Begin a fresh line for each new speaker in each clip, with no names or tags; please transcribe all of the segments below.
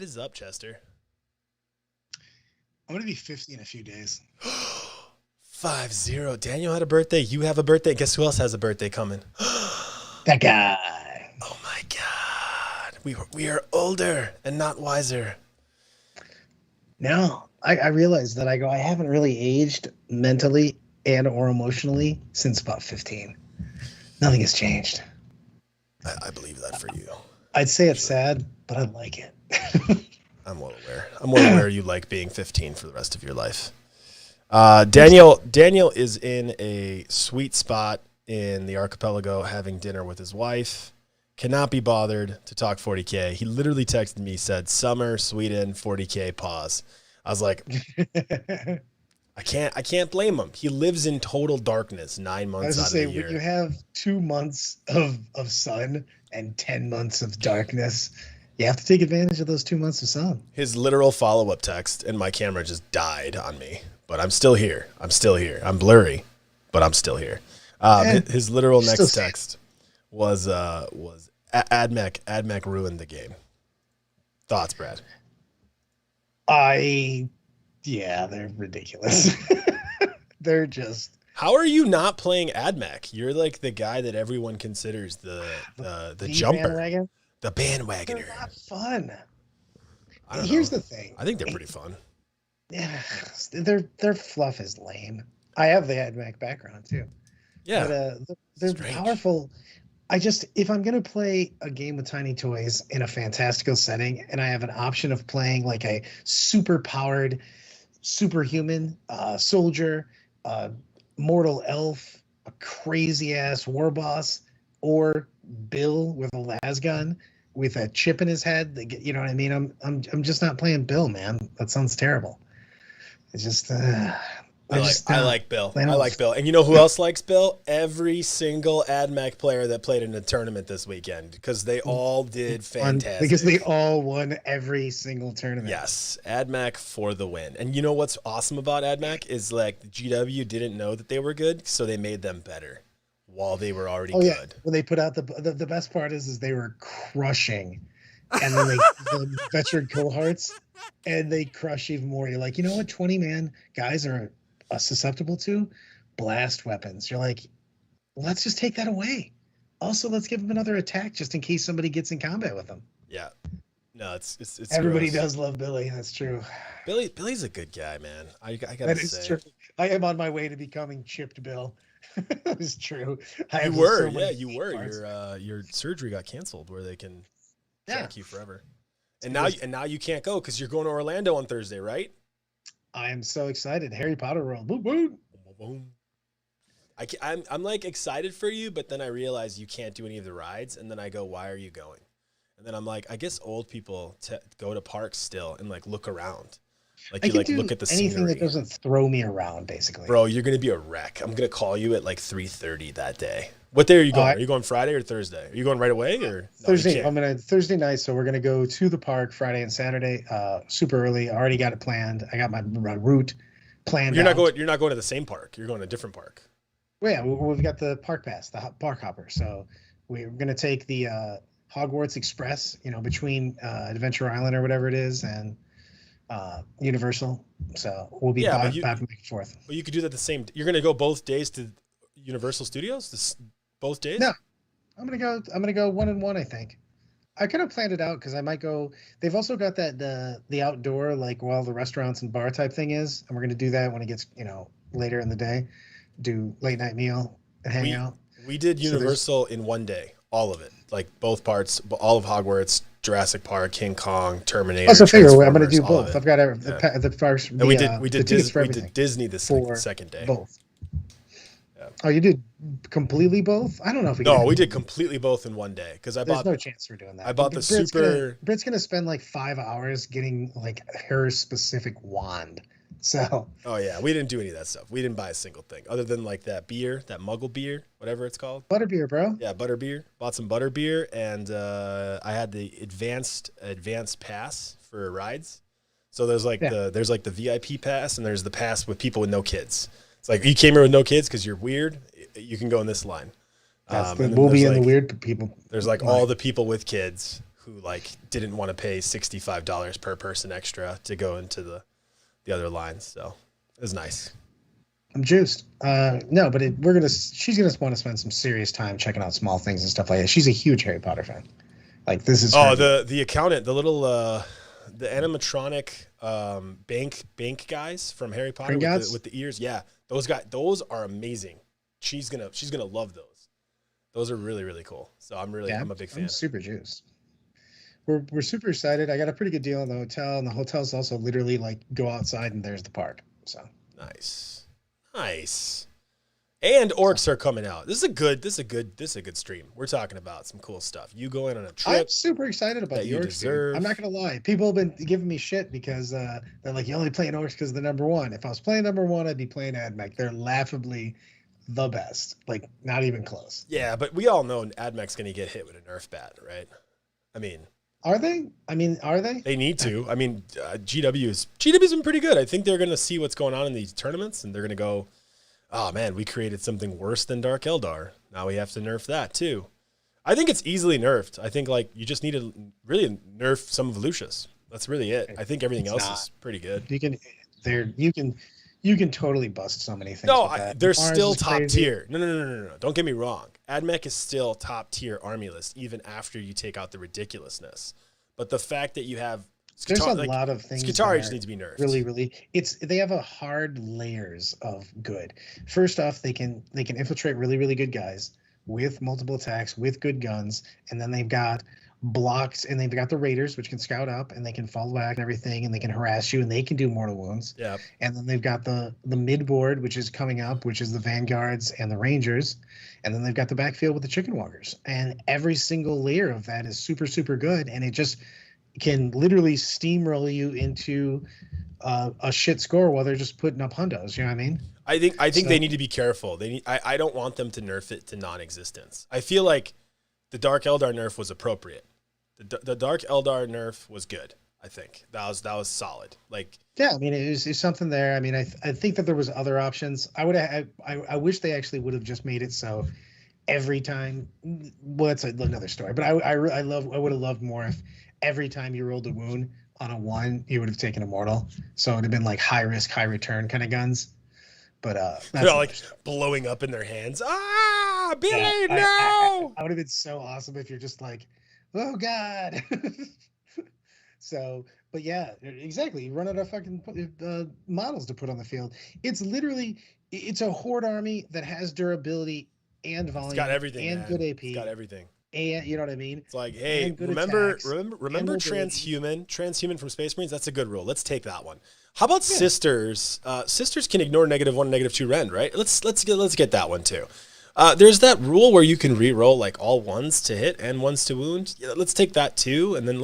is up, Chester?
I'm gonna be 50 in a few days.
50. Daniel had a birthday. You have a birthday. Guess who else has a birthday coming?
That guy.
Oh my God. We are older and not wiser.
No, I realized that I haven't really aged mentally and or emotionally since about 15. Nothing has changed.
I believe that for you.
I'd say it's
Actually,
sad, but I like it.
I'm well aware. I'm well aware you like being 15 for the rest of your life. Daniel is in a sweet spot in the archipelago having dinner with his wife. Cannot be bothered to talk 40K. He literally texted me, said, summer, Sweden, 40K, pause. I was like, I can't blame him. He lives in total darkness 9
I was
months
to
out of
say,
the
when you
year.
have 2 months of sun and 10 months of darkness, you have to take advantage of those 2 months of sun.
His literal follow-up text, and my camera just died on me. But I'm still here. I'm still here. I'm blurry, but I'm still here. His literal
Still
next text was Admech. Admech ruined the game. Thoughts, Brad?
Yeah, they're ridiculous. They're just
How are you not playing Admech? You're like the guy that everyone considers the jumper,
bandwagon.
the
They're
bandwagoner.
not fun.
I don't know.
Here's the thing.
I think they're pretty fun.
Yeah, their fluff is lame. I have the AdMac background too,
Yeah,
but they're
strange.
powerful. If I'm gonna play a game with tiny toys in a fantastical setting, and I have an option of playing like a super powered, superhuman soldier, mortal elf, a crazy ass war boss, or Bill with a las gun with a chip in his head. You know what I mean? I'm just not playing Bill, man. That sounds terrible. It's just
I like Bill.
plain
I
old.
like Bill. And you know who else likes Bill? Every single AdMech player that played in a tournament this weekend, because they all did fantastic.
Because they all won every single tournament.
Yes, AdMech for the win. And you know what's awesome about AdMech is like GW didn't know that they were good, so they made them better while they were already
Oh yeah,
good.
when they put out the best part is they were crushing, and then the veteran cohorts, and they crush even more. You're like, you know what, 20-man guys are susceptible to blast weapons. You're like, let's just take that away. Also, let's give them another attack just in case somebody gets in combat with them.
Yeah. No, it's
Everybody
gross.
does love Billy. That's true.
Billy's a good guy, man. I gotta
That is
say.
true. I am on my way to becoming chipped Bill. That is true. I
You
have
were,
so
yeah,
many
you
hate
were.
parts.
Your surgery got canceled where they can
Yeah.
track you forever.
It
And
was-
now you can't go because you're going to Orlando on Thursday, right?
I am so excited. Harry Potter World. Woo woo.
Boom. I'm like excited for you, but then I realize you can't do any of the rides, and then I go, why are you going? And then I'm like, I guess old people go to parks still and like look around, like
I
you
can
like
do
look at the
anything
scenery.
that doesn't throw me around, basically.
Bro, you're gonna be a wreck. I'm gonna call you at like 3:30 that day. What day are you going? Are you going Friday or Thursday? Are you going right away or no,
Thursday? Thursday night, so we're gonna go to the park Friday and Saturday, super early. I already got it planned. I got my route planned.
You're not
out.
going. You're not going to the same park. You're going to a different park.
Well, yeah, we've got the park pass, the park hopper. So we're gonna take the Hogwarts Express, between Adventure Island or whatever it is, and Universal. So we'll be
Yeah,
back
but
and forth.
Well, you could do that the same. You're gonna go both days to Universal Studios. Both days.
No, I'm gonna go 1 and 1. I think I could have planned it out because I might go. They've also got that the outdoor, like while the restaurants and bar type thing is, and we're gonna do that when it gets later in the day. Do late night meal and hang out.
We did Universal in one day, all of it, like both parts, all of Hogwarts, Jurassic Park, King Kong, Terminator.
Also, figure I'm gonna
Transformers,
do
all of
both.
it.
I've got the first.
And we did
we
did Disney the second day.
Both.
Yeah.
Oh, you did completely both? I don't know if we.
No, we did completely both in one day because
There's no chance we're doing that.
I bought the
Britt's gonna spend like 5 hours getting like her specific wand. So.
Oh yeah, we didn't do any of that stuff. We didn't buy a single thing other than like that beer, that Muggle beer, whatever it's called.
Butterbeer, bro.
Yeah, butterbeer. Bought some butterbeer, and I had the advanced pass for rides. So there's like the VIP pass, and there's the pass with people with no kids. It's like you came here with no kids because you're weird. You can go in this line.
We'll be in the weird people.
There's like all the people with kids who like didn't want to pay $65 per person extra to go into the other lines. So it was nice.
I'm juiced. No, but she's gonna want to spend some serious time checking out small things and stuff like that. She's a huge Harry Potter fan. Like this is
Oh,
her.
the accountant, the little the animatronic bank guys from Harry Potter with the ears. Yeah, those are amazing. She's gonna love those. Those are really, really cool. So I'm a big fan.
I'm super juiced. We're super excited. I got a pretty good deal in the hotel, and the hotel's also literally like go outside and there's the park. So
nice. And orcs are coming out. This is a good stream. We're talking about some cool stuff. You going on a trip.
I'm super excited about the orcs. Dude. I'm not gonna lie. People have been giving me shit because they're like, you only playing orcs because they're number one. If I was playing number one, I'd be playing Admech. They're laughably the best. Like not even close.
Yeah, but we all know Admech's gonna get hit with a Nerf bat, right? I mean,
are they? Are they?
They need to. I mean, GW's been pretty good. I think they're gonna see what's going on in these tournaments, and they're gonna go, oh man, we created something worse than Dark Eldar. Now we have to nerf that too. I think it's easily nerfed. I think like you just need to really nerf some of Lucius. That's really it. I think everything else is pretty good.
You can totally bust so many things.
No, they're still top tier. No. Don't get me wrong. Admech is still top tier army list even after you take out the ridiculousness. But the fact that you have
there's a lot of things.
Skitarii just needs to be nerfed.
Really, they have a hard layers of good. First off, they can infiltrate really, really good guys with multiple attacks with good guns, and then they've got blocks, and they've got the raiders, which can scout up and they can fall back and everything, and they can harass you and they can do mortal wounds.
Yeah.
And then they've got the mid board, which is coming up, which is the vanguards and the rangers, and then they've got the backfield with the chicken walkers, and every single layer of that is super, super good, and it just can literally steamroll you into a shit score while they're just putting up hundos. You know what I mean?
I think they need to be careful. I don't want them to nerf it to non-existence. I feel like the Dark Eldar nerf was appropriate. The Dark Eldar nerf was good. I think that was solid. Like,
yeah, I mean, it's something there. I mean, I think that there was other options. I wish they actually would have just made it so every time. Well, that's another story. But I would have loved more if every time you rolled a wound on a 1, you would have taken a mortal. So it would have been like high risk, high return kind of guns. But
they're all like blowing up in their hands. Ah, Billy, yeah, no!
I would have been so awesome if you're just like, oh God. So, but yeah, exactly. You run out of fucking models to put on the field. It's a horde army that has durability and volume. It's
got everything
and good AP.
It's got everything.
And you know what I mean?
It's like, hey, remember transhuman from Space Marines? That's a good rule. Let's take that one. How about sisters? Sisters can ignore -1 and -2 rend, right? Let's get that one too. There's that rule where you can re-roll like all 1s to hit and 1s to wound. Yeah, let's take that too, and then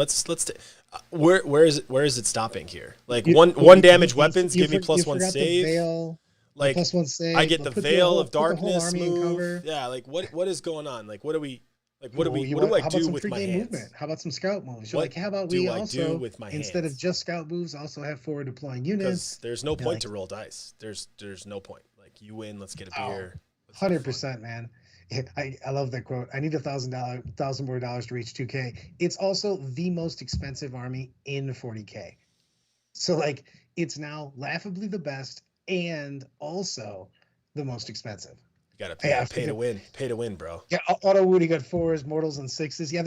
where is it stopping here? Like one damage weapons give me +1 save. Like
+1 save.
I get the Veil of Darkness move. Yeah, like what is going on? Like what do I do with my hands? Movement?
How about some scout moves? You're like, how about we also, with my instead of just scout moves, also have forward deploying units?
There's no point to roll dice. There's no point. Like you win, let's get a beer.
100%, man. I love that quote. I need $1,000 more dollars to reach 2K. It's also the most expensive army in 40K. So like, it's now laughably the best and also the most expensive.
You gotta pay to win, bro.
Yeah, auto wound, you got 4s, mortals, and 6s. Yeah,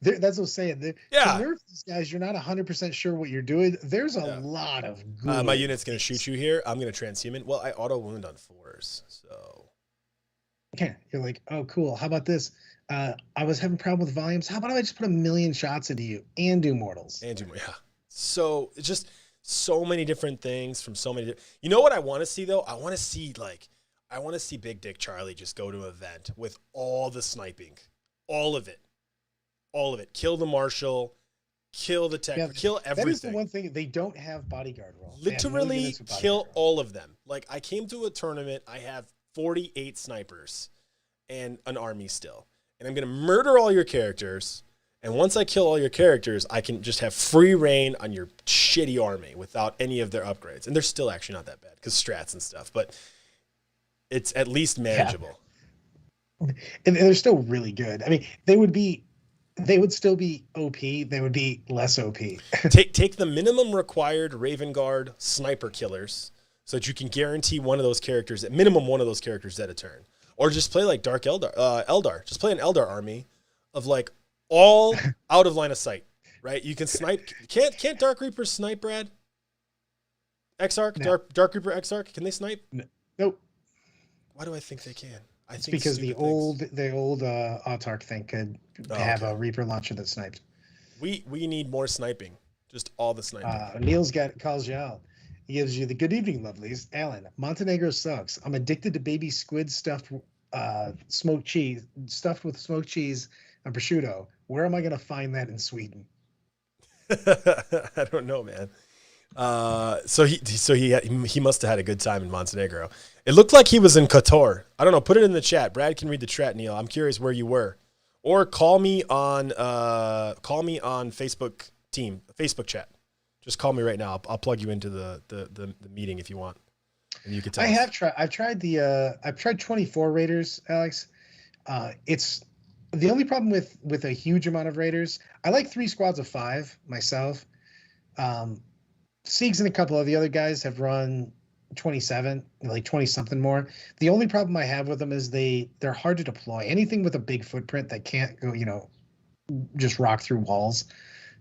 that's what I'm saying. To nerf these guys, you're not 100% sure what you're doing. There's a lot of good.
My unit's gonna shoot you here. I'm gonna transhuman. Well, I auto wound on 4s, so.
Okay, you're like, oh, cool. How about this? I was having a problem with volumes. How about I just put 1,000,000 shots into you and do mortals?
Yeah. So it's just so many different things from so many. You know what I want to see though? I want to see Big Dick Charlie just go to an event with all the sniping, all of it. Kill the marshal, kill the tech, kill everything.
That is the one thing they don't have bodyguard roll.
Literally kill all of them. Like I came to a tournament, I have 48 snipers and an army still. And I'm going to murder all your characters. And once I kill all your characters, I can just have free reign on your shitty army without any of their upgrades. And they're still actually not that bad because strats and stuff, but it's at least manageable.
Yeah. And they're still really good. I mean, they would be they would still be OP. They would be less OP.
Take the minimum required Raven Guard sniper killers so that you can guarantee one of those characters, at minimum one of those characters at a turn. Or just play like Dark Eldar. Just play an Eldar army of like all out of line of sight, right? You can snipe. Can't Dark Reaper snipe, Brad? Exarch?
No.
Dark Reaper Exarch? Can they snipe?
Nope.
Why do I think they can?
It's because the old Autarch thing could have a Reaper launcher that sniped.
We need more sniping. Just all the sniping.
Neil's calls you out. He gives you the good evening, lovelies. Alan, Montenegro sucks. I'm addicted to baby squid stuffed smoked cheese, stuffed with smoked cheese and prosciutto. Where am I going to find that in Sweden?
I don't know, man. So he must have had a good time in Montenegro. It looked like he was in Kotor. I don't know. Put it in the chat. Brad can read the chat, Neil. I'm curious where you were, or call me on Facebook chat. Just call me right now. I'll plug you into the meeting if you want, and you can tell.
I've tried 24 Raiders, Alex. It's the only problem with a huge amount of Raiders. I like 3 squads of 5 myself. Siegs and a couple of the other guys have run 27, like 20 something more. The only problem I have with them is they're hard to deploy. Anything with a big footprint that can't go, just rock through walls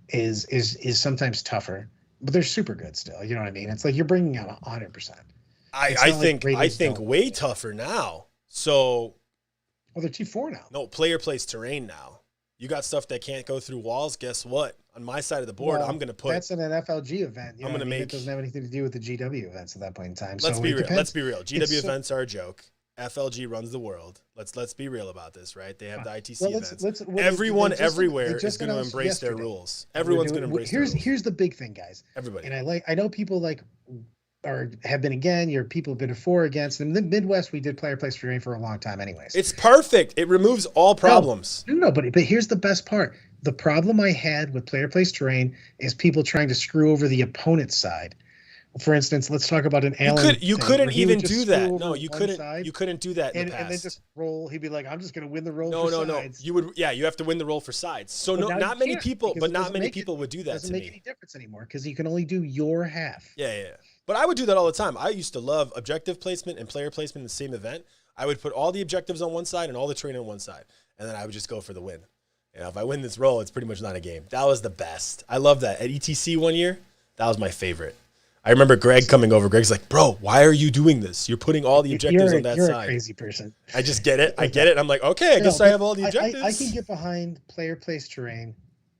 is sometimes tougher. But they're super good still. You know what I mean? It's like you're bringing out 100%.
I think way tougher now. So,
well, they're T4 now.
No, player plays terrain now. You got stuff that can't go through walls. Guess what? On my side of the board, I'm going to put.
That's an FLG event.
I'm going to make.
It doesn't have anything to do with the GW events at that point in time.
Let's be real. Let's be real. GW events are a joke. FLG runs the world. Let's be real about this, right? They have the ITC events. Everyone everywhere is going to embrace their rules. Everyone's going to embrace their rules.
Here's the big thing, guys.
Everybody.
And I know people have been again. Your people have been for against. In the Midwest, we did player place terrain for a long time, anyways.
It's perfect. It removes all problems.
No, but here's the best part. The problem I had with player place terrain is people trying to screw over the opponent's side. For instance, let's talk about an Alan.
You couldn't even do that. No, you couldn't. You couldn't do that in the past.
And then just roll. He'd be like, "I'm just going to win the roll."
No. You would. Yeah, you have to win the roll for sides. So not many people would do that.
Doesn't make any difference anymore because you can only do your half.
Yeah. But I would do that all the time. I used to love objective placement and player placement in the same event. I would put all the objectives on one side and all the terrain on one side, and then I would just go for the win. If I win this roll, it's pretty much not a game. That was the best. I love that. At ETC one year, that was my favorite. I remember Greg coming over. Greg's like, "Bro, why are you doing this? You're putting all the objectives on that
side."
You're
a crazy person.
I just get it. I get it. I'm like, okay, I guess I have all the objectives.
I can get behind player place terrain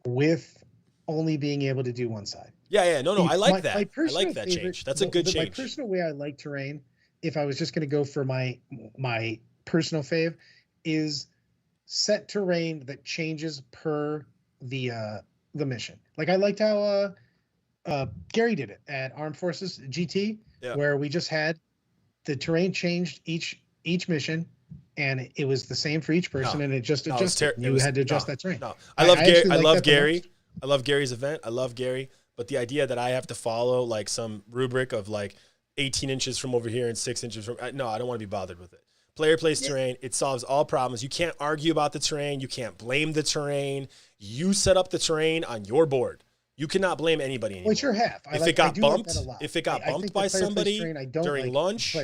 with only being able to do one side.
Yeah. No. I like that. I like that change. That's a good change.
My personal way I like terrain, if I was just going to go for my personal fave, is set terrain that changes per the mission. Like I liked how Gary did it at Armed Forces GT, where we just had the terrain changed each mission, and it was the same for each person, and it just adjusted. You had to adjust that terrain.
No, I love Gary. I love Gary. I love Gary's event. I love Gary, but the idea that I have to follow like some rubric of like 18 inches from over here and 6 inches from I don't want to be bothered with it. Player plays terrain. It solves all problems. You can't argue about the terrain. You can't blame the terrain. You set up the terrain on your board. You cannot blame anybody anymore.
Well, it's your half.
If it got bumped by somebody during lunch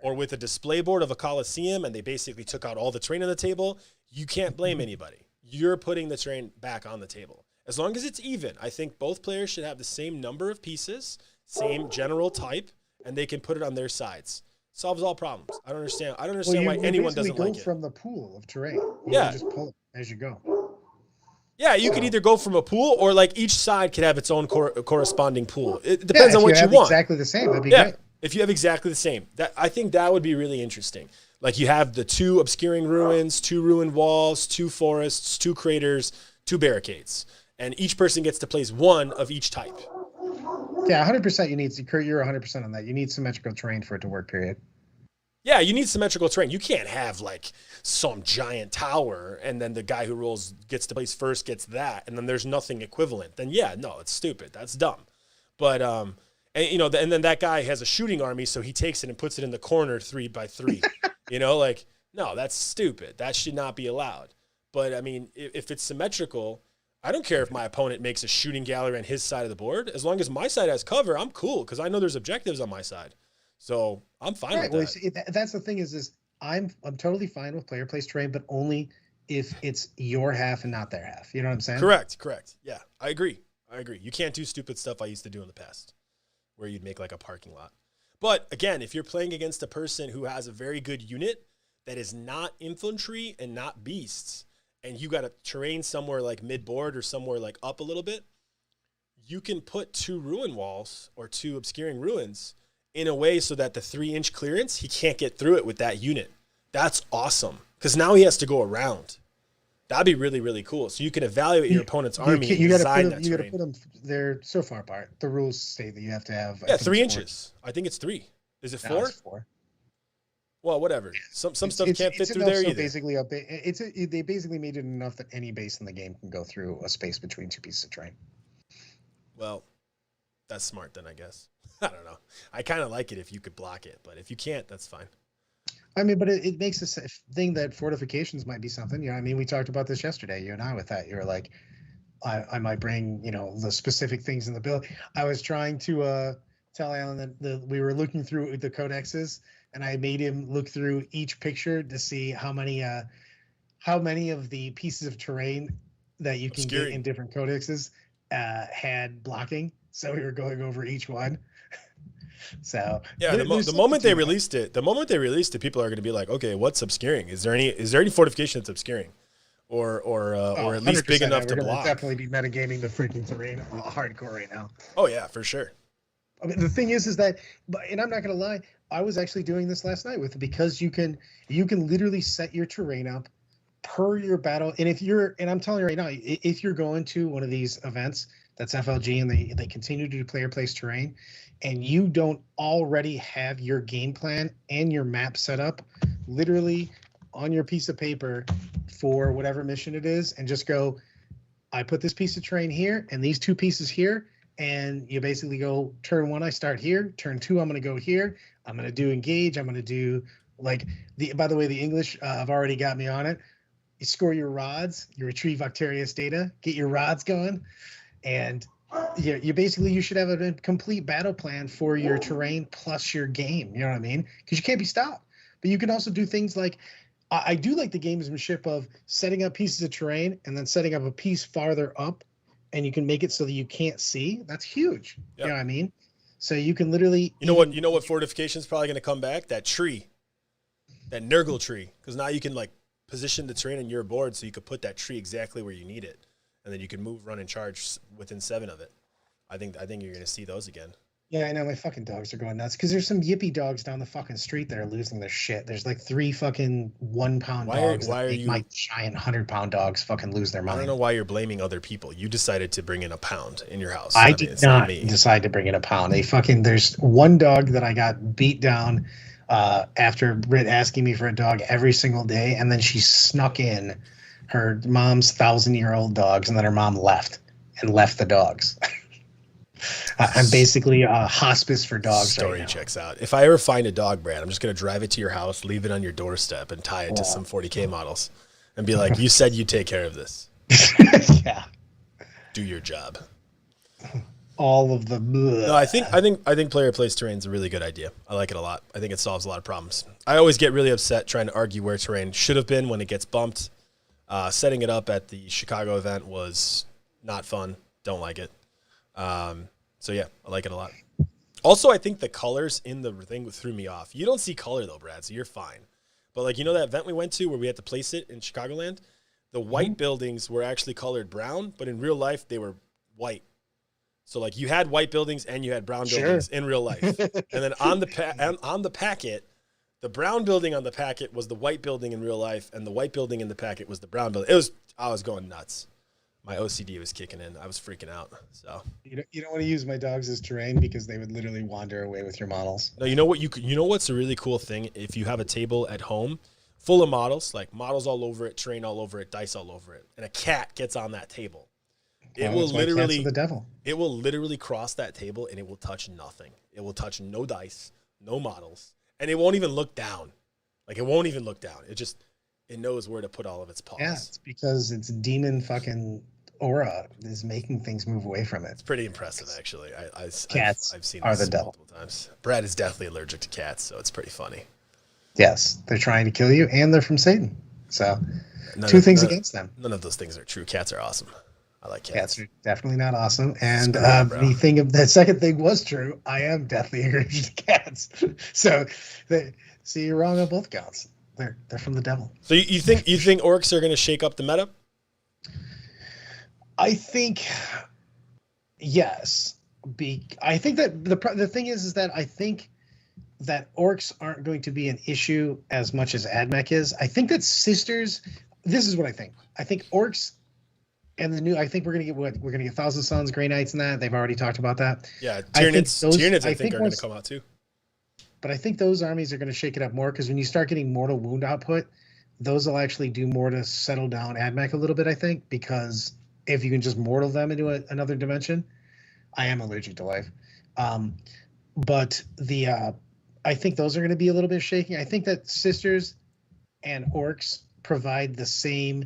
or with a display board of a Coliseum and they basically took out all the terrain on the table, you can't blame anybody. You're putting the terrain back on the table. As long as it's even, I think both players should have the same number of pieces, same general type, and they can put it on their sides. Solves all problems. I don't understand why anyone doesn't like it.
Go from the pool of terrain. You just pull it as you go.
Yeah, you could either go from a pool or like each side could have its own corresponding pool. It depends on what you want.
Exactly the same. That'd be great.
If you have exactly the same, I think that would be really interesting. Like you have the 2 obscuring ruins, 2 ruined walls, 2 forests, 2 craters, 2 barricades, and each person gets to place 1 of each type.
Yeah, 100%. You're 100% on that. You need symmetrical terrain for it to work. Period.
Yeah, you need symmetrical terrain. You can't have like some giant tower and then the guy who gets to place first gets that, and then there's nothing equivalent. Then it's stupid. That's dumb. But and then that guy has a shooting army, so he takes it and puts it in the corner 3 by 3. No, that's stupid. That should not be allowed. But I mean, if it's symmetrical, I don't care if my opponent makes a shooting gallery on his side of the board. As long as my side has cover, I'm cool because I know there's objectives on my side. So I'm fine with
Well,
that.
see, that's the thing is I'm totally fine with player place terrain, but only if it's your half and not their half. You know what I'm saying?
Correct. Yeah, I agree. You can't do stupid stuff I used to do in the past where you'd make like a parking lot. But again, if you're playing against a person who has a very good unit that is not infantry and not beasts, and you got a terrain somewhere like mid-board or somewhere like up a little bit, you can put 2 ruin walls or 2 obscuring ruins in a way so that the 3-inch clearance, he can't get through it with that unit. That's awesome because now he has to go around. That'd be really, really cool. So you can evaluate your opponent's army and design that terrain.
You got to put them. They're so far apart. The rules state that you have to have.
Yeah, 3 inches. I think it's 3. Is it 4?
No, it's 4.
Well, whatever. Some stuff can't fit through there either.
Basically, they basically made it enough that any base in the game can go through a space between 2 pieces of terrain.
Well, that's smart then, I guess. I don't know. I kind of like it if you could block it, but if you can't, that's fine.
I mean, but it makes this thing that fortifications might be something. You know, I mean, we talked about this yesterday, you and I, with that. You were like, I might bring, the specific things in the build. I was trying to tell Alan that we were looking through the codexes, and I made him look through each picture to see how many of the pieces of terrain that you can get in different codexes had blocking. So we were going over each one. So
yeah, the moment they released it, people are going to be like, okay, what's obscuring? Is there any fortification that's obscuring, or at least big enough to block?
Definitely be metagaming the freaking terrain hardcore right now.
Oh yeah, for sure.
I mean, the thing is that, and I'm not going to lie, I was actually doing this last night because you can literally set your terrain up per your battle. And I'm telling you right now, if you're going to one of these events that's FLG and they continue to do player place terrain, and you don't already have your game plan and your map set up literally on your piece of paper for whatever mission it is, and just go, I put this piece of terrain here and these 2 pieces here, and you basically go, turn 1, I start here, turn 2, I'm going to go here, I'm going to do engage, I'm going to do by the way, the English have already got me on it. You score your rods, you retrieve Octarius data, get your rods going, and you should have a complete battle plan for your terrain plus your game. You know what I mean? Because you can't be stopped. But you can also do things like, I do like the gamesmanship of setting up pieces of terrain and then setting up a piece farther up, and you can make it so that you can't see. That's huge. Yep. You know what I mean? So you can literally.
You know what fortification is probably going to come back? That tree, that Nurgle tree, because now you can position the terrain on your board so you could put that tree exactly where you need it. And then you can move, run, and charge within 7 of it. I think you're going to see those again.
Yeah, I know. My fucking dogs are going nuts because there's some yippy dogs down the fucking street that are losing their shit. There's 3 fucking 1-pound dogs.
Why are you?
My giant 100-pound dogs fucking lose their mind.
I don't know why you're blaming other people. You decided to bring in a pound in your house.
I did not decide to bring in a pound. There's one dog that I got beat down after Britt asking me for a dog every single day, and then she snuck in her mom's 1,000-year-old dogs, and then her mom left the dogs. I'm basically a hospice for dogs.
Story
right
checks out. If I ever find a dog, Brad, I'm just going to drive it to your house, leave it on your doorstep, and tie it to some 40K models, and be like, "You said you'd take care of this.
Yeah,
do your job."
All of the.
No, I think player place terrain is a really good idea. I like it a lot. I think it solves a lot of problems. I always get really upset trying to argue where terrain should have been when it gets bumped. Setting it up at the Chicago event was not fun. Don't like it. So yeah, I like it a lot. Also, I think the colors in the thing threw me off. You don't see color though, Brad, so you're fine. But that event we went to where we had to place it in Chicagoland, the white buildings were actually colored brown, but in real life they were white. So you had white buildings and you had brown buildings in real life. And then on the packet, the brown building on the packet was the white building in real life, and the white building in the packet was the brown building. I was going nuts. My OCD was kicking in. I was freaking out. So
you don't want to use my dogs as terrain because they would literally wander away with your models.
No, you know what's a really cool thing? If you have a table at home full of models, models all over it, terrain all over it, dice all over it, and a cat gets on that table, it will literally
the devil.
It will literally cross that table and it will touch nothing. It will touch no dice, no models, and it won't even look down. It won't even look down. It knows where to put all of its
Yeah,
paws.
it's because its demon fucking aura is making things move away from it.
It's pretty impressive, actually.
Cats
I've seen
are the
this
devil.
multiple times. Brad is definitely allergic to cats, so it's pretty funny.
Yes, they're trying to kill you, and they're from Satan. So,
None
two
of,
things
none,
against them.
none of those things are true. Cats are awesome. I like
Cats
cats.
are definitely not awesome. And
Screw you, bro.
the thing of that second thing was true. I am deathly allergic to cats. So, see, you're wrong on both counts. They're from the devil.
So you think orcs are going to shake up the meta?
I think yes. I think that the thing is that I think that orcs aren't going to be an issue as much as Admech is. I think that sisters. This is what I think. I think orcs and the new. I think we're gonna get what we're gonna get Thousand Suns, Grey Knights, and that they've already talked about that.
Yeah, Tyranids. I think are going to come out too.
But I think those armies are going to shake it up more because when you start getting mortal wound output, those will actually do more to settle down Admech a little bit. I think because if you can just mortal them into another dimension, I am allergic to life. But I think those are going to be a little bit shaking. I think that sisters and orcs provide the same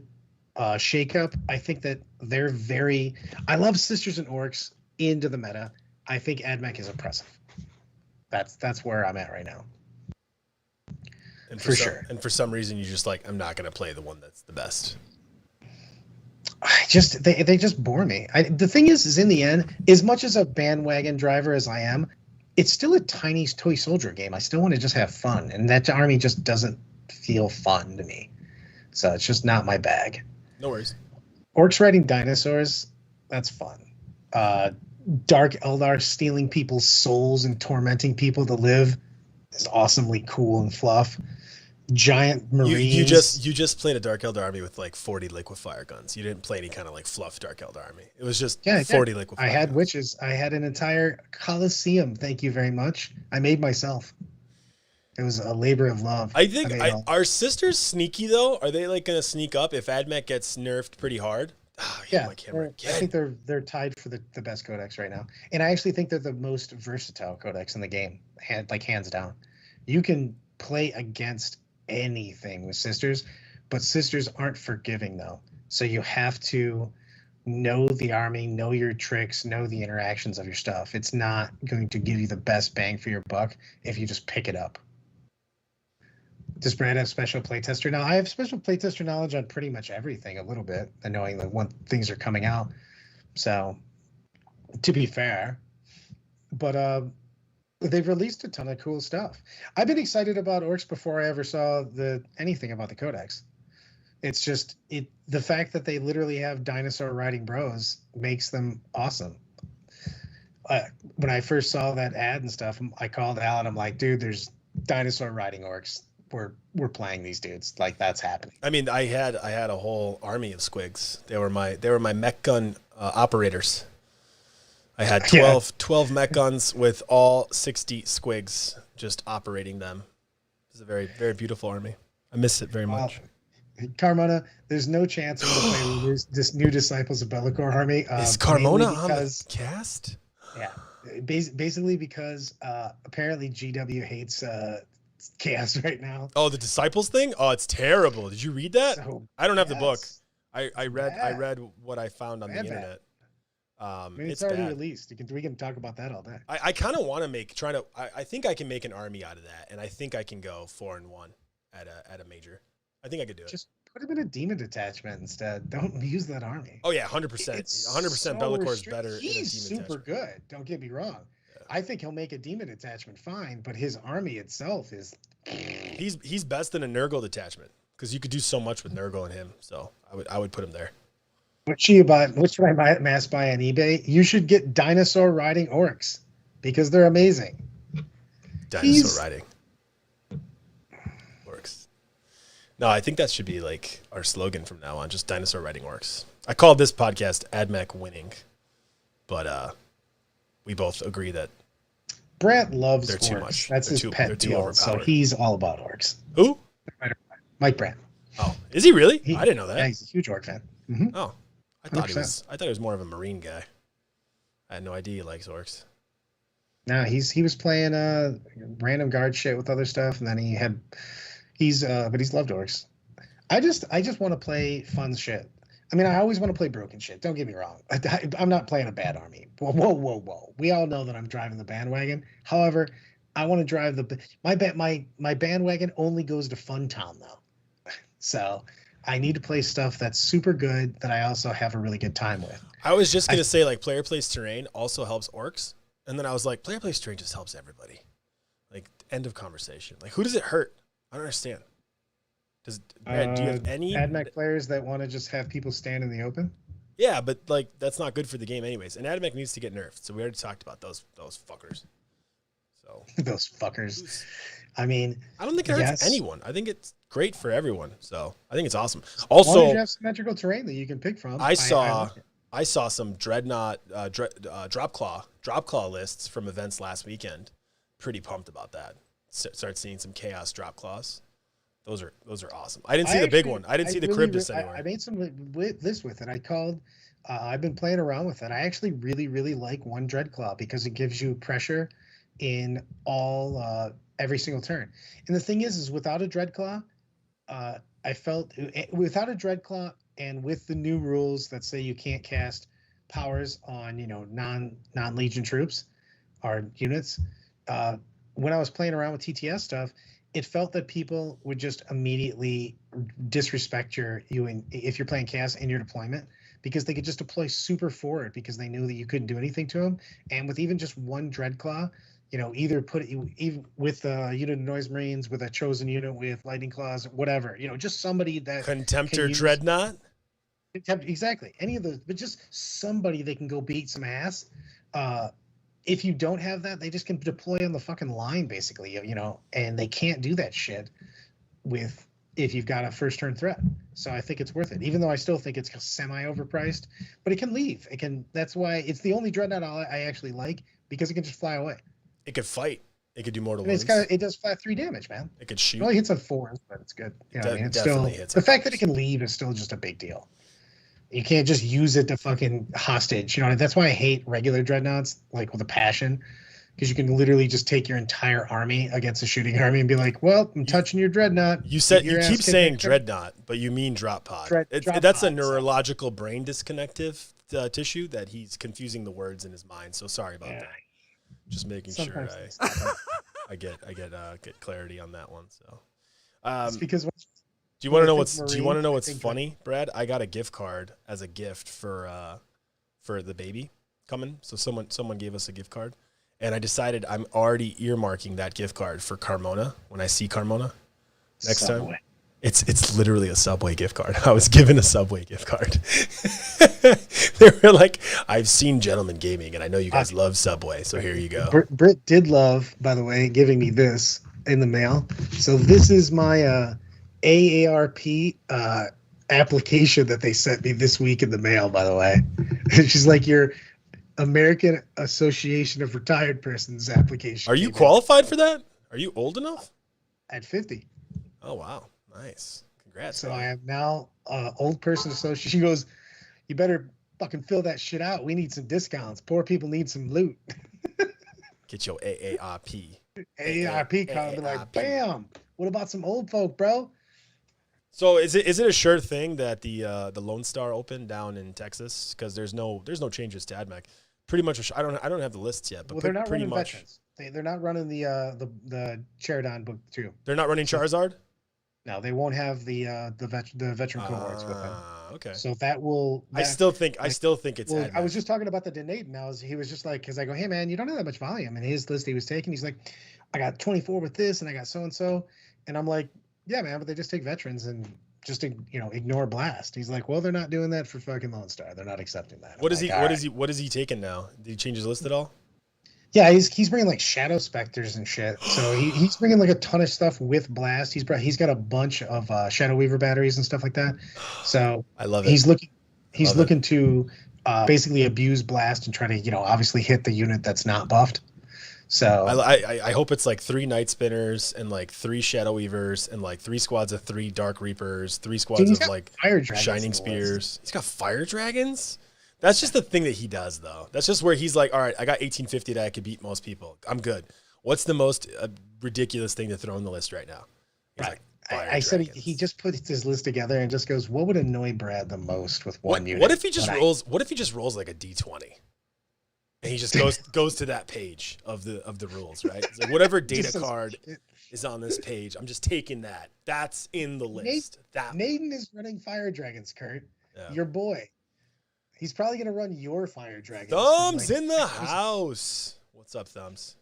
shakeup. I think that they're very. I love sisters and orcs into the meta. I think Admech is oppressive. That's where I'm at right now.
And
for sure.
And for some reason, you just like, I'm not going to play the one that's the best.
They just bore me. The thing is in the end, as much as a bandwagon driver as I am, it's still a tiny toy soldier game. I still want to just have fun, and that army just doesn't feel fun to me. So it's just not my bag.
No worries.
Orcs riding dinosaurs, that's fun. Dark Eldar stealing people's souls and tormenting people to live is awesomely cool and fluff. Giant marines.
You just played a Dark Eldar army with like 40 liquefier guns. You didn't play any kind of like fluff Dark Eldar army. It was just 40 liquefier
I had
guns.
witches. I had an entire Colosseum. Thank you very much. I made myself. It was a labor of love.
I think are sisters sneaky though? Are they like going to sneak up if Admech gets nerfed pretty hard? Oh,
yeah, I think they're tied for the best codex right now, and I actually think they're the most versatile codex in the game, hands down. You can play against anything with sisters, but sisters aren't forgiving though. So you have to know the army, know your tricks, know the interactions of your stuff. It's not going to give you the best bang for your buck if you just pick it up. Does Brad have special playtester? Now, I have special playtester knowledge on pretty much everything a little bit, and knowing like when things are coming out. So, to be fair, but they've released a ton of cool stuff. I've been excited about orcs before I ever saw anything about the codex. It's just the fact that they literally have dinosaur riding bros makes them awesome. When I first saw that ad and stuff, I called Alan. I'm like, dude, there's dinosaur riding orcs. We're playing these dudes. Like, that's happening.
I mean, I had a whole army of squigs. They were my mech gun operators. I had 12 mech guns with all 60 squigs just operating them. It's a very, very beautiful army. I miss it very much.
Carmona, there's no chance I'm going to play this new Disciples of Bellicor army.
Is Carmona on the cast?
Yeah. Basically because apparently GW hates chaos right now.
Oh, the Disciples thing? Oh, it's terrible. Did you read that?
So,
I don't have the book. I read what I found on the internet.
I mean, it's already released. We can talk about that all day.
I kind of want to I think I can make an army out of that, and I think I can go 4-1 at a major. I think I could do it.
Just put him in a demon detachment instead. Don't use that army.
Oh yeah, 100%. 100% Bellicor is better.
He's super good. Don't get me wrong. Yeah. I think he'll make a demon detachment fine, but his army itself is.
He's best in a Nurgle detachment because you could do so much with Nurgle and him. So I would put him there.
What should I mass buy on eBay? You should get dinosaur riding orcs because they're amazing.
Dinosaur riding orcs. No, I think that should be like our slogan from now on, just dinosaur riding orcs. I called this podcast Admech winning, but we both agree that
Brett loves
they're
orcs.
Too much.
That's his pet deal, so he's all about orcs.
Who?
Mike Brandt.
Oh, is he really? I didn't know that.
Yeah, he's a huge orc fan. Mm-hmm.
Oh, I thought he was more of a Marine guy. I had no idea he likes orcs.
No, he was playing random guard shit with other stuff, and then he's loved orcs. I just want to play fun shit. I mean, I always want to play broken shit. Don't get me wrong. I'm not playing a bad army. Whoa, whoa, whoa, whoa. We all know that I'm driving the bandwagon. However, I want to drive my bandwagon only goes to Fun Town though. So I need to play stuff that's super good that I also have a really good time with.
I was just going to say, like, player plays terrain also helps orcs. And then I was like, player plays terrain just helps everybody. Like, end of conversation. Like, who does it hurt? I don't understand. Brad, do you have any
Admech players that want to just have people stand in the open?
Yeah, but like that's not good for the game anyways. And Admech needs to get nerfed. So we already talked about those fuckers. So
those fuckers. I mean,
I don't think it hurts anyone. I think it's great for everyone. So I think it's awesome.
Also,
Also,
you have symmetrical terrain that you can pick from.
I saw some Dreadnought drop claw lists from events last weekend. Pretty pumped about that. Start seeing some chaos drop claws. Those are awesome. I didn't see the big one. I didn't see the Charybdis anywhere.
I made some lists with it. I've been playing around with it. I actually really, really like one Dreadclaw because it gives you pressure in every single turn. And the thing is without a Dreadclaw, I felt without a Dreadclaw and with the new rules that say you can't cast powers on non-legion troops or units. When I was playing around with TTS stuff, it felt that people would just immediately disrespect you if you're playing chaos in your deployment because they could just deploy super forward because they knew that you couldn't do anything to them. And with even just one Dreadclaw, either put it even with a unit of Noise Marines, with a chosen unit with Lightning Claws, whatever, just somebody that
Contemptor Dreadnought.
Exactly. Any of those, but just somebody that can go beat some ass. If you don't have that, they just can deploy on the fucking line, basically, and they can't do that shit if you've got a first turn threat. So I think it's worth it, even though I still think it's semi overpriced, but it can leave. That's why it's the only Dreadnought I actually like because it can just fly away.
It could fight. It could do mortal
wounds. It does flat 3 damage, man.
It could shoot.
It only hits on 4s, but it's good. It's still the fact that it can leave is still just a big deal. You can't just use it to fucking hostage. That's why I hate regular Dreadnoughts, like with a passion, because you can literally just take your entire army against a shooting army and be like, well, I'm touching your Dreadnought.
You keep saying Dreadnought, but you mean Drop Pod. That's a neurological brain disconnective tissue that he's confusing the words in his mind. So sorry about that. Just making sure I get clarity on that one. So
it's because
do you want to know what's funny, Brad? I got a gift card as a gift for the baby coming. So someone gave us a gift card, and I decided I'm already earmarking that gift card for Carmona when I see Carmona next time. It's literally a Subway gift card. I was given a Subway gift card. They were like, I've seen Gentleman Gaming, and I know you guys love Subway, so here you go.
Britt did love, by the way, giving me this in the mail. So this is my AARP application that they sent me this week in the mail, by the way. She's like, your American Association of Retired Persons application.
Are you qualified for that? Are you old enough?
At 50.
Oh, wow. Nice. Congrats.
So I am now old person association. She goes, you better fucking fill that shit out. We need some discounts. Poor people need some loot.
Get your AARP.
AARP card. Be like, bam. What about some old folk, bro?
So is it a sure thing that the Lone Star Open down in Texas, because there's no changes to Admech, pretty much I don't have the lists yet, but
they're not
pretty
running
much
veterans. They're not running the Charadon book too.
They're not running Charizard.
No, they won't have the veteran cohorts with them.
Okay.
So that will.
I still think it's.
Well, I was just talking about the Denate, and he was just like, because I go, hey man, you don't have that much volume. And his list he was taking, he's like, I got 24 with this, and I got so and so, and I'm like, yeah man, but they just take veterans and just ignore blast. He's like, well, they're not doing that for fucking Lone Star. They're not accepting that.
What is he taking now? Did he change his list at all?
Yeah, he's bringing like Shadow Specters and shit. So he's bringing like a ton of stuff with blast. He's got a bunch of Shadow Weaver batteries and stuff like that. So
I love it.
He's looking to basically abuse blast and try to obviously hit the unit that's not buffed. So
I hope it's like 3 Night Spinners and like 3 Shadow Weavers and like 3 squads of 3 Dark Reapers, 3 squads of like Shining Spears. He's got Fire Dragons. That's just the thing that he does, though. That's just where he's like, all right, I got 1850 that I could beat most people. I'm good. What's the most ridiculous thing to throw on the list right now? He's like, Fire
I said he
Dragons.
just put his list together and just goes, what would annoy Brad the most with one unit?
What if he just rolls? What if he just rolls like a D20, and he just goes to that page of the rules, right? It's like whatever data card is on this page, I'm just taking that. That's in the list.
Naden is running Fire Dragons, Kurt.
Yeah.
Your boy. He's probably gonna run your Fire Dragons.
Thumbs in the house. What's up, Thumbs?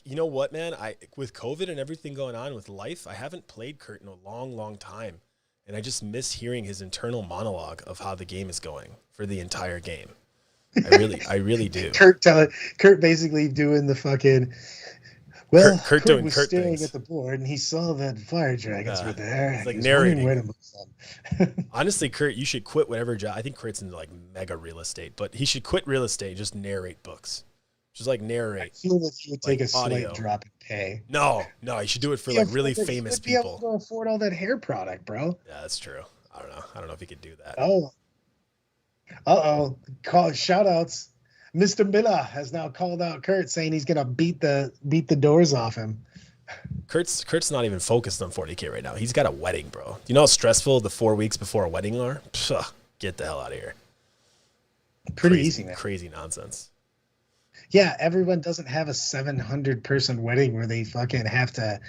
You know what, man? With COVID and everything going on with life, I haven't played Kurt in a long, long time. And I just miss hearing his internal monologue of how the game is going for the entire game. I really do.
Kurt basically doing the fucking, well,
Kurt doing
was
Kurt
staring
things.
at the board and he saw that Fire Dragons were there.
It's like
he was
narrating.
where to move them.
Honestly, Kurt, you should quit whatever job. I think Kurt's into like mega real estate, but he should quit real estate and just narrate books. Just like narrate.
I feel that he would take
like
a slight
audio.
drop in pay.
No, you should do it for like really famous people.
Be able to afford all that hair product, bro.
Yeah, that's true. I don't know if he could do that.
Shout outs. Mr. Miller has now called out Kurt, saying he's gonna beat the doors off him.
Kurt's not even focused on 40K right now. He's got a wedding, bro. You know how stressful the 4 weeks before a wedding are? Psh, get the hell out of here.
Pretty easy, man.
Crazy nonsense.
Yeah, everyone doesn't have a 700-person wedding where they fucking have to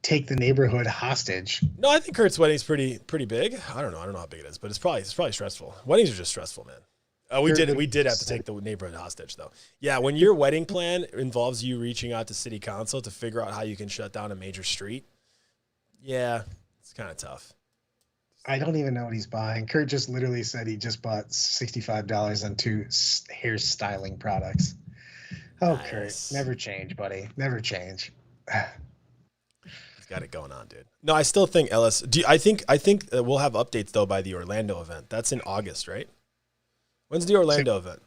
take the neighborhood hostage.
No, I think Kurt's wedding's pretty big. I don't know how big it is, but it's probably stressful. Weddings are just stressful, man. We did have to take the neighborhood hostage, though. Yeah, when your wedding plan involves you reaching out to city council to figure out how you can shut down a major street, yeah, it's kind of tough.
I don't even know what he's buying. Kurt just literally said he just bought $65 on 2 hairstyling products. Oh, nice. Kurt, never change, buddy. Never change.
He's got it going on, dude. No, I still think Ellis. I think we'll have updates though by the Orlando event. That's in August, right? When's the Orlando event?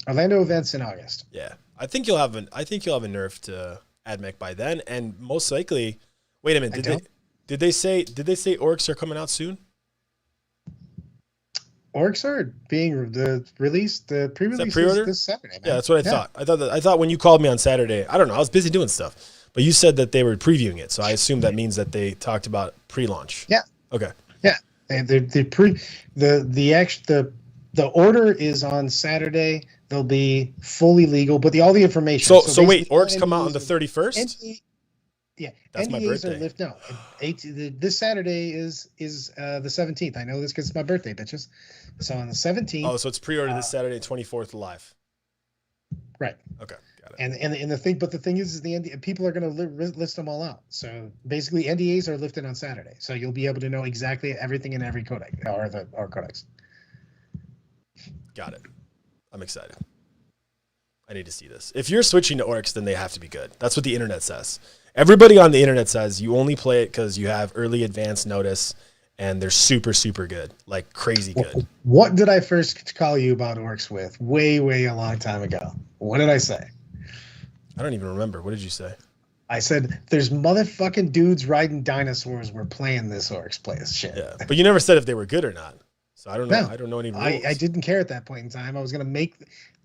Orlando event's in August.
Yeah, I think you'll have a nerf to Admech by then, and most likely. Wait a minute. Did they say orcs are coming out soon?
Orcs are being released. The pre-release is this Saturday. Man.
Yeah, that's what I thought. I thought when you called me on Saturday, I don't know, I was busy doing stuff, but you said that they were previewing it, so I assume that means that they talked about pre-launch.
Yeah.
Okay.
Yeah, and the order is on Saturday. They'll be fully legal, but all the information.
So wait, orcs come out on the 31st.
Yeah,
that's my birthday.
This Saturday is the 17th. I know this because it's my birthday, bitches. So on the 17th.
Oh, so it's pre-ordered this Saturday, 24th live.
Right.
Okay, got it.
And the thing is the people are going to list them all out. So basically, NDAs are lifted on Saturday, so you'll be able to know exactly everything in every codex or codex.
Got it. I'm excited. I need to see this. If you're switching to orcs, then they have to be good. That's what the internet says. Everybody on the internet says you only play it because you have early advance notice, and they're super, super good, like crazy good.
What did I first call you about orcs with? Way a long time ago. What did I say?
I don't even remember. What did you say?
I said, there's motherfucking dudes riding dinosaurs. We're playing this orcs play this shit.
Yeah, but you never said if they were good or not. So I don't know.
No,
I don't know any rules.
I didn't care at that point in time. I was going to make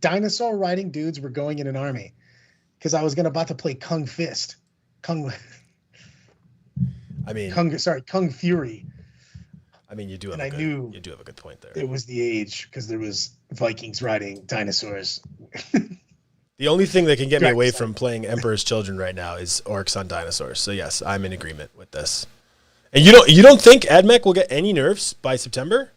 dinosaur riding dudes were going in an army because I was about to play Kung Fist. Kung Fury.
I mean, you do have a good point there.
It was the age because there was Vikings riding dinosaurs.
The only thing that can get me away from playing Emperor's Children right now is orcs on dinosaurs. So yes, I'm in agreement with this. And you don't think Admech will get any nerfs by September?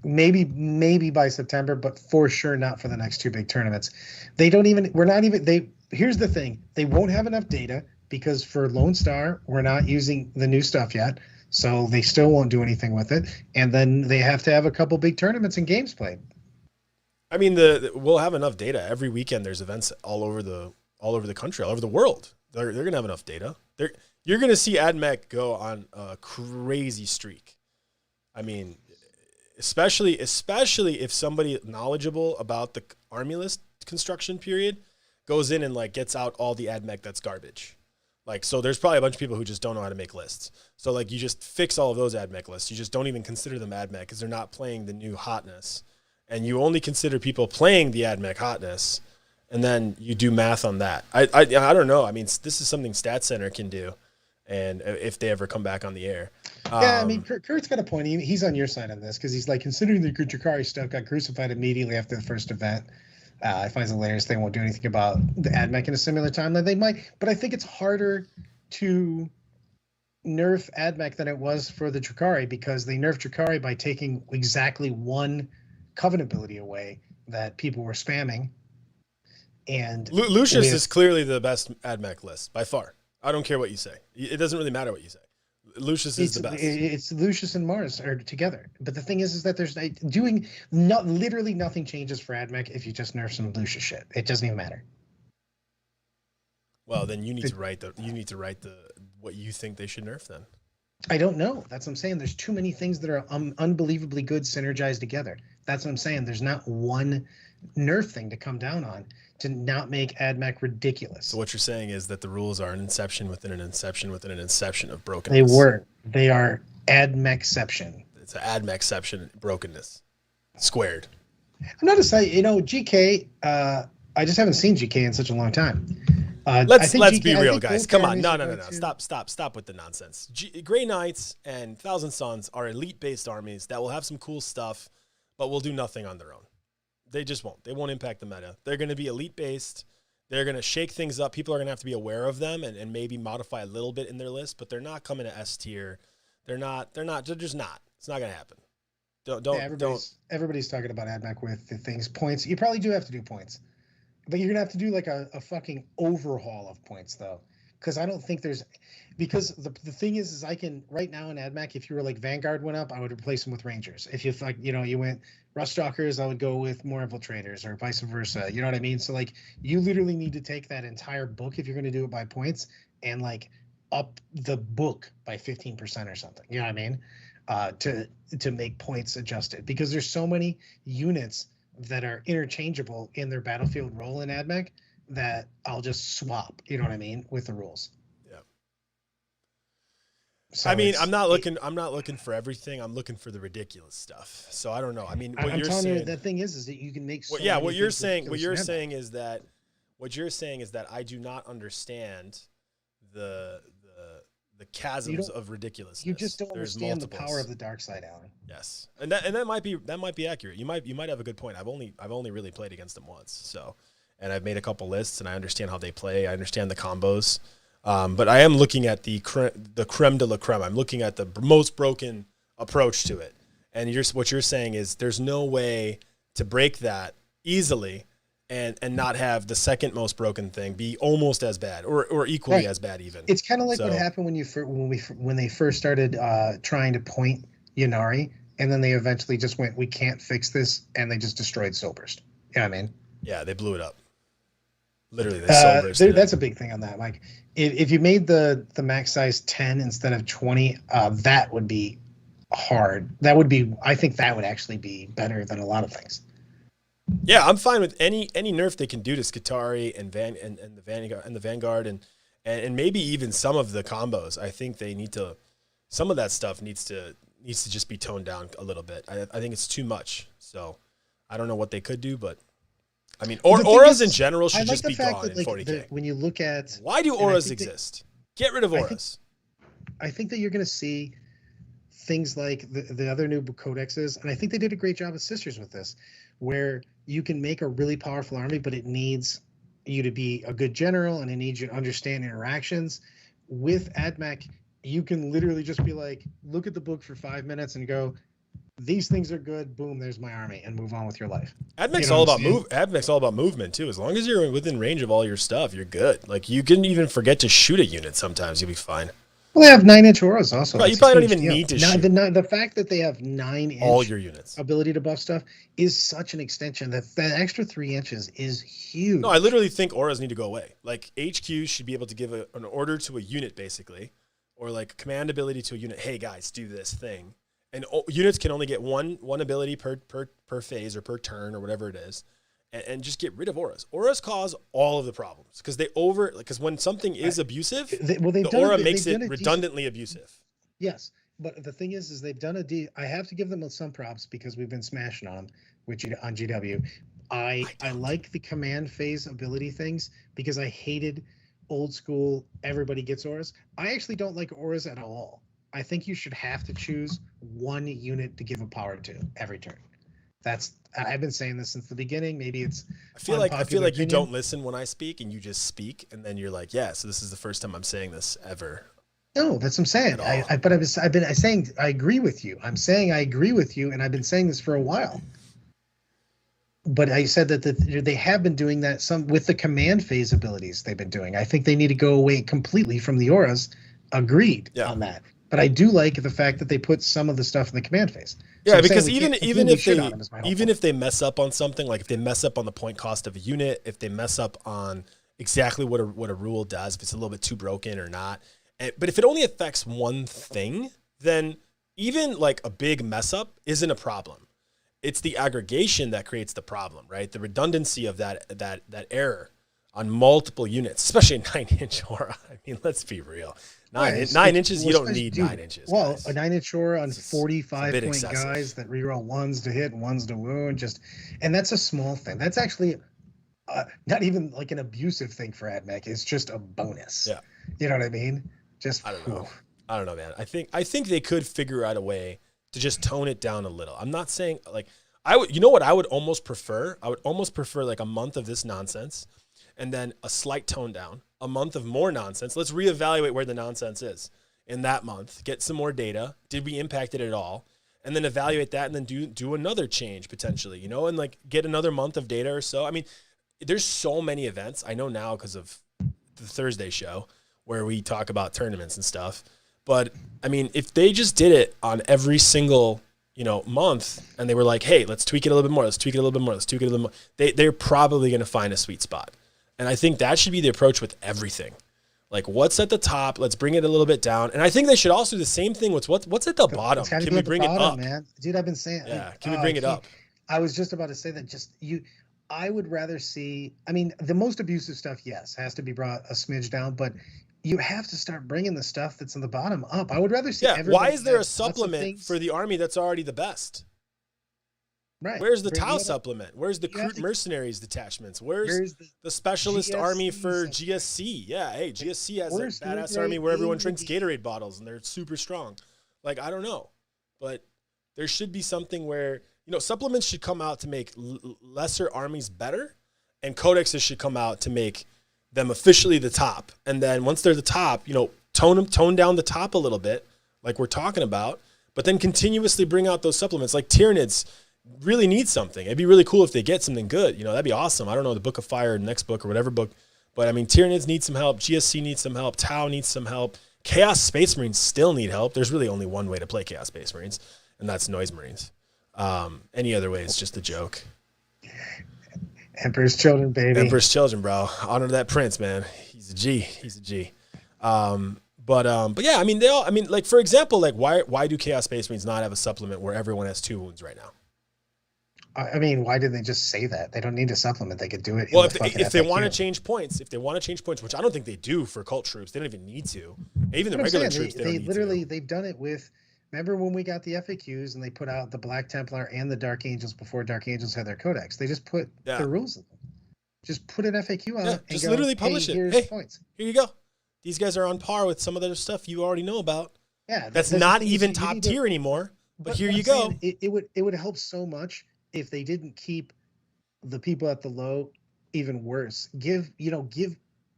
Maybe by September, but for sure not for the next 2 big tournaments. Here's the thing. They won't have enough data because for Lone Star, we're not using the new stuff yet. So they still won't do anything with it. And then they have to have a couple big tournaments and games played.
I mean, we'll have enough data. Every weekend there's events all over the country, all over the world. They're going to have enough data. You're going to see Admech go on a crazy streak. I mean, especially if somebody knowledgeable about the army list construction period goes in and like gets out all the Admech that's garbage. Like, so there's probably a bunch of people who just don't know how to make lists. So like you just fix all of those Admech lists. You just don't even consider them Admech because they're not playing the new hotness. And you only consider people playing the Admech hotness, and then you do math on that. I don't know. I mean, this is something Stat Center can do. and if they ever come back on the air.
Yeah, I mean, Kurt's got a point. He's on your side on this because he's like, considering the Drakari stuff got crucified immediately after the first event. I find it hilarious they won't do anything about the Admech in a similar timeline. They might, but I think it's harder to nerf Admech than it was for the Drakari because they nerfed Drakari by taking exactly one Covenant ability away that people were spamming. And
Lucius is clearly the best Admech list by far. I don't care what you say. It doesn't really matter what you say. Lucius is the best.
It's Lucius and Mars are together. But the thing is that there's literally nothing changes for Admech if you just nerf some Lucius shit. It doesn't even matter.
Well, then you need to write what you think they should nerf then.
I don't know. That's what I'm saying. There's too many things that are unbelievably good synergized together. That's what I'm saying. There's not one nerf thing to come down on to not make Admech ridiculous.
So what you're saying is that the rules are an inception within an inception within an inception of brokenness.
They are Admechception.
It's an Admechception brokenness squared.
I'm not to say, GK, I just haven't seen GK in such a long time.
Let's be real, guys. Come on. No. Stop with the nonsense. Grey Knights and Thousand Sons are elite-based armies that will have some cool stuff, but will do nothing on their own. They just won't. They won't impact the meta. They're going to be elite-based. They're going to shake things up. People are going to have to be aware of them and maybe modify a little bit in their list, but they're not coming to S tier. They're just not. It's not going to happen.
Everybody's talking about Admech with the things. Points. You probably do have to do points. But you're going to have to do like a fucking overhaul of points, though. Because I don't think because the thing is I can, right now in Admech, if you were like Vanguard went up, I would replace them with Rangers. If you went Ruststalkers, I would go with more Infiltrators or vice versa. You know what I mean? So like you literally need to take that entire book if you're going to do it by points and like up the book by 15% or something. You know what I mean? To make points adjusted because there's so many units that are interchangeable in their battlefield role in Admech that I'll just swap, you know what I mean, with the rules.
Yeah.
So
I mean, I'm not looking for everything. I'm looking for the ridiculous stuff. So I don't know. I mean, what
I'm
you're
telling
saying,
you, the thing is that you can make.
What you're saying is that I do not understand the chasms of ridiculousness.
You just don't understand the power of the dark side, Alan.
Yes, and that might be accurate. You might have a good point. I've only really played against them once, so, and I've made a couple lists, and I understand how they play. I understand the combos, but I am looking at the creme de la creme. I'm looking at the most broken approach to it, and what you're saying is there's no way to break that easily. And not have the second most broken thing be almost as bad or equally as bad even.
It's kind of like what happened when they first started trying to point Ynnari, and then they eventually just went, we can't fix this, and they just destroyed Soulburst. You know what I mean?
Yeah, they blew it up. Literally, they Soulburst.
That's a big thing on that. Like, if you made the max size 10 instead of 20, that would be hard. I think that would actually be better than a lot of things.
Yeah, I'm fine with any nerf they can do to Skitarii and the Vanguard and maybe even some of the combos. I think they need to. Some of that stuff needs to just be toned down a little bit. I think it's too much. So I don't know what they could do, but I mean, auras in general should just be gone in 40K.
When you look at
why do auras exist? Get rid of auras.
I think that you're going to see things like the other new codexes, and I think they did a great job as Sisters with this, where you can make a really powerful army, but it needs you to be a good general and it needs you to understand interactions. With Admech, you can literally just be like, look at the book for 5 minutes and go, these things are good, boom, there's my army, and move on with your life.
Admech's all about movement too. As long as you're within range of all your stuff, you're good. Like you can even forget to shoot a unit sometimes, you'll be fine.
Well, they have 9-inch auras also.
You probably don't even need to shoot.
The fact that they have 9-inch
all your units
ability to buff stuff is such an extension that extra 3 inches is huge.
No, I literally think auras need to go away. Like HQs should be able to give an order to a unit basically, or like a command ability to a unit. Hey guys, do this thing. And units can only get one ability per phase or per turn or whatever it is. And just get rid of auras. Auras cause all of the problems because when something is abusive, the aura makes it redundantly abusive.
Yes, but the thing is they've done I have to give them some props because we've been smashing on them, on GW. I like the command phase ability things because I hated old school, everybody gets auras. I actually don't like auras at all. I think you should have to choose one unit to give a power to every turn. I've been saying this since the beginning. Maybe it's
I feel
unpopular
like you
opinion.
don't listen when I speak, and you just speak, and then you're like, yeah. So this is the first time I'm saying this ever
No, that's what I'm saying.
at all.
I've been saying I agree with you. I'm saying I agree with you, and I've been saying this for a while. But I said that they have been doing that some with the command phase abilities they've been doing. I think they need to go away completely from the auras. Agreed
Yeah.
on that. But I do like the fact that they put some of the stuff in the command phase. So
Yeah,
I'm saying
because
we
even
can't
even
completely
if
shit
they
on them is my whole
even
point.
if they mess up on something, like if they mess up on the point cost of a unit, if they mess up on exactly what a rule does, if it's a little bit too broken or not, but if it only affects one thing, then even like a big mess up isn't a problem. It's the aggregation that creates the problem, right? The redundancy of that error on multiple units, especially 9-inch aura. I mean, let's be real. Nine inches, you don't need 9 inches.
Well,
guys.
a 9-inch aura on
It's a
45
bit
point
excessive.
guys that reroll ones to hit and ones to wound, and that's a small thing. That's actually not even like an abusive thing for Admech. It's just a bonus.
Yeah.
You know what I mean? Just
I don't know, man. I think they could figure out a way to just tone it down a little. I'm not saying like you know what I would almost prefer? I would almost prefer like a month of this nonsense and then a slight tone down, a month of more nonsense. Let's reevaluate where the nonsense is in that month, get some more data. Did we impact it at all? And then evaluate that and then do another change potentially, you know, and like get another month of data or so. I mean, there's so many events. I know now because of the Thursday show where we talk about tournaments and stuff. But I mean, if they just did it on every single, month and they were like, hey, let's tweak it a little bit more. Let's tweak it a little bit more. Let's tweak it a little more. They're probably going to find a sweet spot. And I think that should be the approach with everything. Like what's at the top, let's bring it a little bit down. And I think they should also do the same thing with what's at the bottom. Can we bring it up?
Man? Dude, I've been saying,
yeah. Can we bring it up?
I was just about to say that I would rather see, I mean, the most abusive stuff, yes, has to be brought a smidge down, but you have to start bringing the stuff that's in the bottom up. I would rather see
why is there a supplement for the army that's already the best?
Right.
Where's the Tau supplement? Where's the Crute Mercenaries detachments? Where's the specialist GSC army for GSC? Yeah, hey, GSC has a badass army where everyone drinks Gatorade bottles and they're super strong. Like, I don't know. But there should be something where, supplements should come out to make lesser armies better, and codexes should come out to make them officially the top. And then once they're the top, tone down the top a little bit, like we're talking about, but then continuously bring out those supplements. Like Tyranids really need something. It'd be really cool if they get something good. That'd be awesome. I don't know, the Book of Fire, next book or whatever book, but I mean, Tyranids need some help. GSC needs some help. Tau needs some help. Chaos Space Marines still need help. There's really only one way to play Chaos Space Marines, and that's Noise Marines. Any other way is just a joke.
Emperor's Children, baby.
Emperor's Children, bro. Honor that prince, man. He's a G. But yeah, I mean, like for example, like why do Chaos Space Marines not have a supplement where everyone has 2 wounds right now?
I mean, why did they just say that? They don't need a supplement. They could do it.
Well, if they want to change points, which I don't think they do for cult troops, they don't even need to. Even the regular troops,
they've done it with. Remember when we got the FAQs and they put out the Black Templar and the Dark Angels before Dark Angels had their codex? They just put the rules in them. Just put an FAQ on it and
just literally publish it. Hey,
points.
Here you go. These guys are on par with some of the stuff you already know about.
Yeah,
that's not even top tier anymore. But here you go.
It would help so much if they didn't keep the people at the low even worse.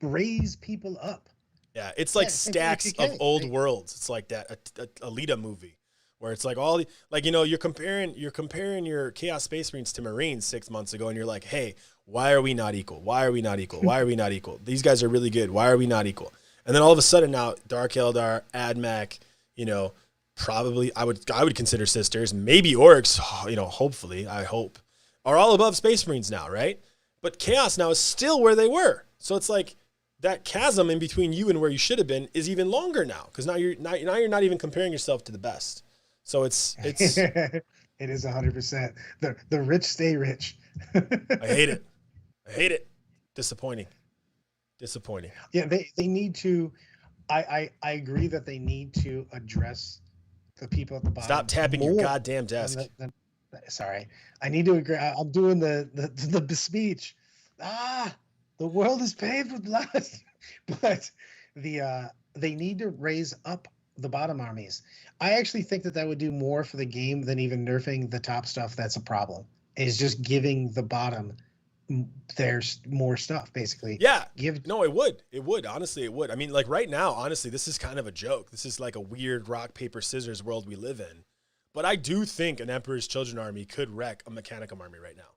Raise people up.
Yeah, it's like stacks of old worlds. It's like that Alita movie where it's like you're comparing your Chaos Space Marines to Marines 6 months ago, and you're like, hey, why are we not equal? Why are we not equal? Why are we not equal? These guys are really good. Why are we not equal? And then all of a sudden now, Dark Eldar, Admech, probably I would consider sisters, maybe orcs, hopefully, I hope, are all above Space Marines now, right? But Chaos now is still where they were. So it's like that chasm in between you and where you should have been is even longer now, because now you're not even comparing yourself to the best. So it's
it is 100%. The rich stay rich.
I hate it. Disappointing.
Yeah, they need to. I agree that they need to address the people at the bottom.
Stop tapping your goddamn desk.
Sorry, I need to agree. I'm doing the speech. The world is paved with blood. but they need to raise up the bottom armies. I actually think that would do more for the game than even nerfing the top stuff. That's a problem. Is just giving the bottom there's more stuff basically.
Yeah. No, it would. It would. Honestly, it would. I mean, like right now, honestly, this is kind of a joke. This is like a weird rock, paper, scissors world we live in. But I do think an Emperor's Children army could wreck a Mechanicum army right now.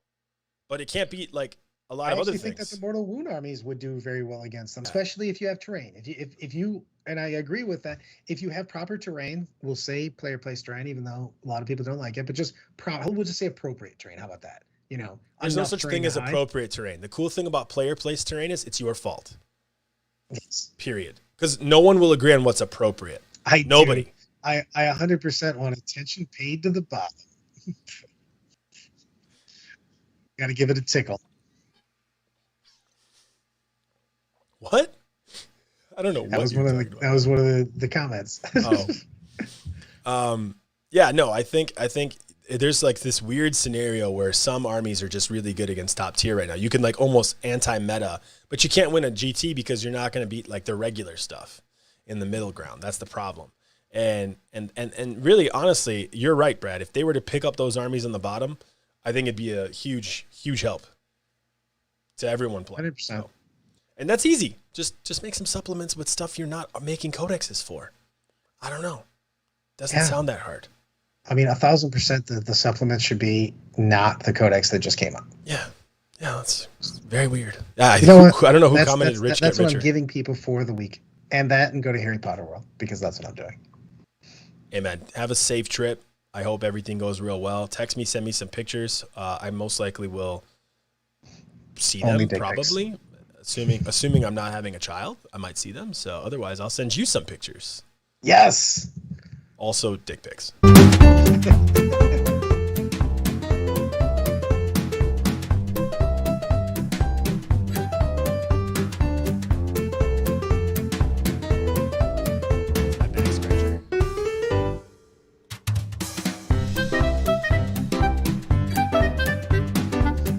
But it can't beat like a lot of other things. I think
that the Mortal Wound armies would do very well against them, especially if you have terrain. If you and I agree with that. If you have proper terrain, we'll say player place terrain, even though a lot of people don't like it. But just we'll just say appropriate terrain. How about that? You know,
there's no such thing as appropriate terrain. The cool thing about player place terrain is it's your fault.
Yes.
Period. Because no one will agree on what's appropriate. Nobody.
Do. I 100% want attention paid to the bottom. Got to give it a tickle.
What? I don't know.
That was one of the comments.
Yeah. No. I think there's like this weird scenario where some armies are just really good against top tier right now. You can like almost anti-meta, but you can't win a GT because you're not going to beat like the regular stuff in the middle ground. That's the problem. And really, honestly, you're right, Brad. If they were to pick up those armies on the bottom, I think it'd be a huge, huge help to everyone playing.
100%.
So, and that's easy. Just make some supplements with stuff you're not making codexes for. I don't know. Doesn't sound that hard.
I mean, 1,000% the supplements should be not the codex that just came up.
Yeah. Yeah, that's very weird. I don't know who commented Rich
That's
Get
what
Richer.
I'm giving people for the week. And that and go to Harry Potter World because that's what I'm doing.
Hey, man, have a safe trip. I hope everything goes real well. Text me, send me some pictures. I most likely will see them probably. Assuming I'm not having a child, I might see them. So otherwise, I'll send you some pictures.
Yes.
Also, dick pics.